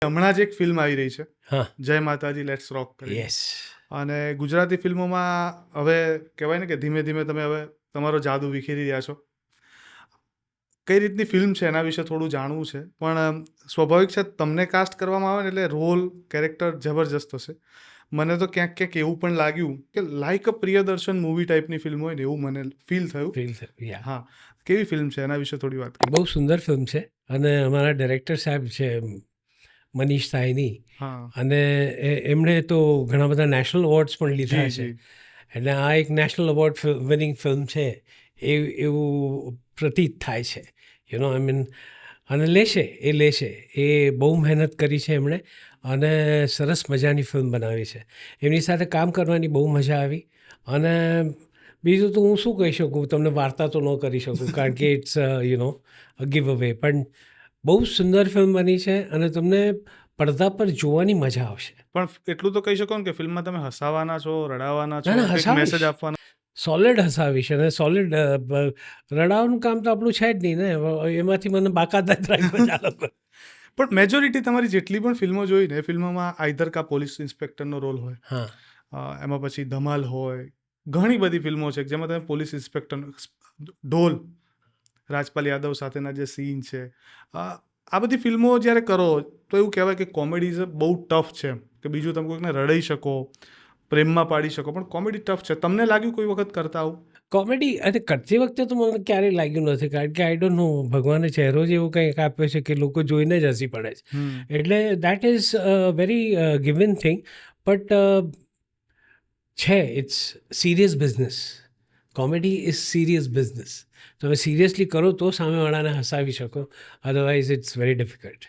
હમણાં જ એક ફિલ્મ આવી રહી છે, હા જય માતાજી લેટ્સ રોક કરી. યસ અને ગુજરાતી ફિલ્મોમાં હવે કહેવાય ને કે ધીમે ધીમે તમે હવે તમારો જાદુ વિખેરી રહ્યા છો. કઈ રીતની ફિલ્મ છે એના વિશે થોડું જાણવું છે, પણ સ્વાભાવિક છે તમને કાસ્ટ કરવામાં આવે ને એટલે રોલ કેરેક્ટર જબરજસ્ત હશે. મને તો ક્યાંક ક્યાંક એવું પણ લાગ્યું કે લાઈક અ પ્રિયદર્શન મૂવી ટાઈપની ફિલ્મ હોય ને એવું મને ફીલ થયું. ફીલ થયું યા હા, કેવી ફિલ્મ છે એના વિશે થોડી વાત કરી. બહુ સુંદર ફિલ્મ છે અને અમારા ડાયરેક્ટર સાહેબ છે મનીષ સાયની હા અને એમણે તો ઘણા બધા નેશનલ એવોર્ડ્સ પણ લીધા જી છે. જી એટલે આ એક નેશનલ એવોર્ડ વિનિંગ ફિલ્મ છે એવું પ્રતીત થાય છે. આઈ મીન અને લેશે એ બહુ મહેનત કરી છે એમણે અને સરસ મજાની ફિલ્મ બનાવી છે. એમની સાથે કામ કરવાની બહુ મજા આવી. અને બીજું તો હું શું કહી શકું, તમને વાર્તા તો ન કરી શકું કારણ કે ઇટ્સ ગીવ અવે, પણ બહુ સુંદર ફિલ્મ બની છે અને તમને પડદા પર જોવાની મજા આવશે. પણ એટલું તો કહી શકો ને કે ફિલ્મમાં તમે હસાવાના છો, રડાવાના ના છો, ના કંઈક હસાવીશ, મેસેજ આપવાના. સોલિડ હસાવીશ અને સોલિડ રડાવાનું કામ તો આપણું છે જ નહીં ને, એમાંથી મને બાકાત રાખવા ચાલો. પણ મેજોરિટી તમારી જેટલી પણ ફિલ્મો જોઈ ને એ ફિલ્મોમાં આઈધર કા પોલીસ ઇન્સ્પેક્ટરનો રોલ હોય, હા એમાં પછી ધમાલ હોય, ઘણી બધી ફિલ્મો છે જેમાં તમે પોલીસ ઇન્સ્પેક્ટર, ઢોલ, રાજપાલ યાદવ સાથેના જે સીન છે, આ બધી ફિલ્મો જ્યારે કરો તો એવું કહેવાય કે કોમેડી બહુ ટફ છે, કે બીજું તમે કોઈકને રડાઈ શકો, પ્રેમમાં પાડી શકો, પણ કોમેડી ટફ છે. તમને લાગ્યું કોઈ વખત કરતા આવું? કોમેડી અને કરતી વખતે તો મને ક્યારેય લાગ્યું નથી કારણ કે આઈ ડોન્ટ નો, ભગવાને ચહેરો જ એવો કંઈક આપ્યો છે કે લોકો જોઈને જ હસી પડે છે. હમ એટલે that is very given thing. But છે, it's serious business. Comedy is serious business. તમે સિરિયસલી કરો તો સામેવાળાને હસાવી શકો, અદરવાઇઝ ઇટ્સ વેરી ડિફિકલ્ટ.